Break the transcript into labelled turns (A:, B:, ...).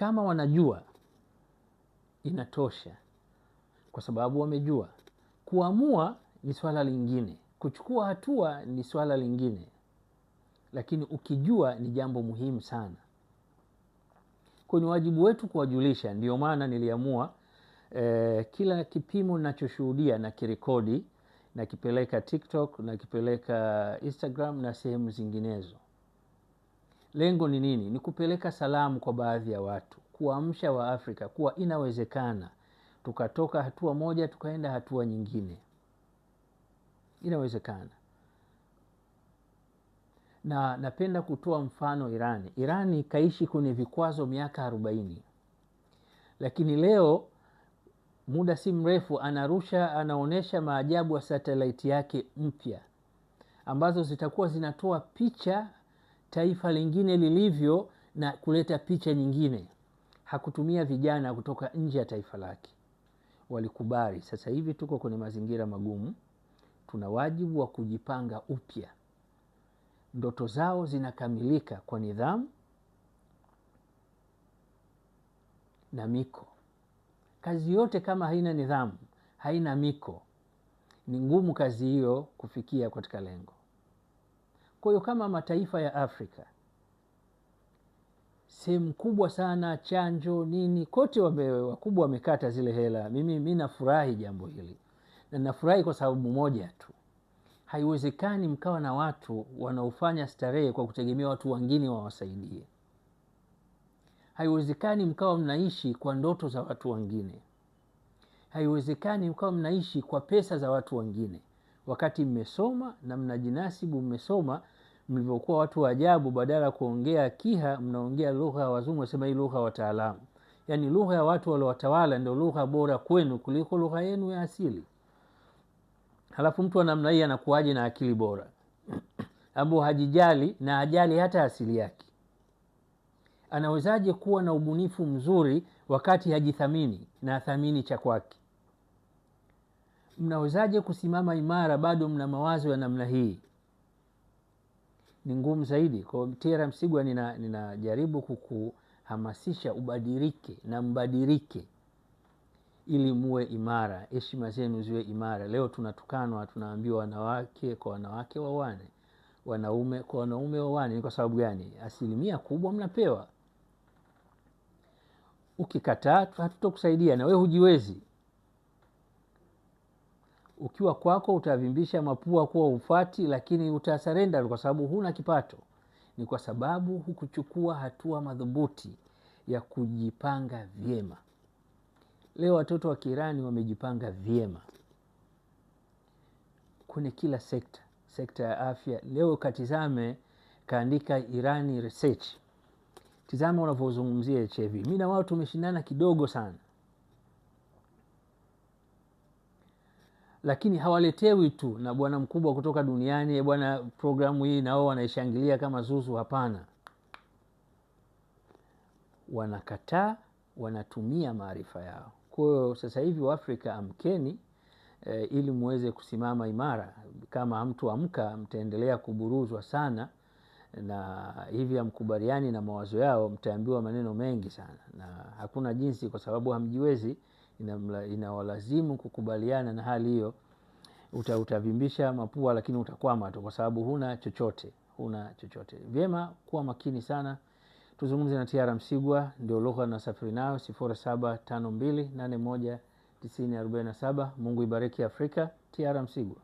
A: Kama wanajua inatosha, kwa sababu wamejua. Kuamua ni swala lingine, kuchukua hatua ni swala lingine, lakini ukijua ni jambo muhimu sana. Kwa ni wajibu wetu kuwajulisha. Ndio maana niliamua kila kipimo ninachoshuhudia na kirekodi na kipeleka TikTok na kipeleka Instagram na sehemu zinginezo. Lengo ni nini? Ni kupeleka salamu kwa baadhi ya watu, kuamsha wa Afrika kuwa inawezekana tukatoka hatua moja tukaenda hatua nyingine. Inawezekana. Na napenda kutoa mfano Irani. Irani kaishi kwenye vikwazo miaka 40. Lakini leo muda si mrefu anaonesha maajabu wa satellite yake mpya ambazo zitakuwa zinatoa picha taifa lingine lilivyo na kuleta picha nyingine. Hakutumia vijana kutoka nje ya taifa lake. Walikubali. Sasa hivi tuko kwenye mazingira magumu. Tuna wajibu wa kujipanga upya. Ndoto zao zinakamilika kwa nidhamu na miko. Kazi yote kama haina nidhamu, haina miko, ni ngumu kazi hiyo kufikia katika lengo. Kwa hiyo kama mataifa ya Afrika, sehemu kubwa sana, chanjo, nini, kote wakubwa wamekata zile hela. Mimi nafurahi jambo hili. Na nafurahi kwa sababu moja tu. Haiwezekani mkawa na watu wanaofanya starehe kwa kutegemea watu wengine wawasaidie. Haiwezekani mkawa mnaishi kwa ndoto za watu wengine. Haiwezekani mkawa mnaishi kwa pesa za watu wengine. Wakati mmesoma na mnajinasibu mmesoma, mlivyokuwa watu wa ajabu, badala kuongea kiha mnaongea lugha ya wazungu, wasema hii lugha wataalamu. Yaani lugha ya watu waliowatawala ndio lugha bora kwenu kuliko lugha yenu ya asili. Halafu mtu wa namna hii anakuaje na akili bora? Ambapo hajijali na ajali hata asili yake. Anawezaje kuwa na ubunifu mzuri wakati hajithamini na athamini cha kwake? Mnawezaje kusimama imara bado mna mawazo ya namna hii? Ni ngumu zaidi. Kwa T.R. Msigwa ninajaribu kukuhamasisha ubadilike na mbadilike ili muwe imara, heshima zenu ziwe imara. Leo tunatukanwa, tunaambiwa wanawake kwa wanawake waoane, wanaume kwa wanaume waoane. Ni kwa sababu gani? Asilimia kubwa mnapewa. Ukikataa hatutokusaidia na wewe hujiwezi. Ukiwa kwako utavimbisha mapua kuwa ufati, lakini utasarenda kwa sababu huna kipato. Ni kwa sababu hukuchukua hatua madhubuti ya kujipanga vyema. Leo watoto wa Kirani wamejipanga vyema kwenye kila sekta. Sekta ya afya. Leo katizame kaandika Irani Research. Tizama unavyozungumzia HIV. Mimi na wao tumeshindana kidogo sana. Lakini hawaletewi tu na bwana mkubwa kutoka duniani, bwana programu hii na wao wanaishangilia kama zuzu. Hapana. Wanakataa, wanatumia maarifa yao. Kwa hiyo sasa hivi wa Afrika amkeni, ili muweze kusimama imara. Kama hamtuamka mtaendelea kuburuzwa sana, na hivi hamkubaliani na mawazo yao, mtaambiwa maneno mengi sana, na hakuna jinsi, kwa sababu hamjiwezi. Inawalazimu kukubaliana na hali hiyo. Utavimbisha mapua lakini utakwama tu, kwa sababu huna chochote. Vyema kuwa makini sana. Tuzungumze na T.R. Msigwa, ndio lugha na safari nayo 0752819047. Mungu ibariki Afrika. T.R. Msigwa.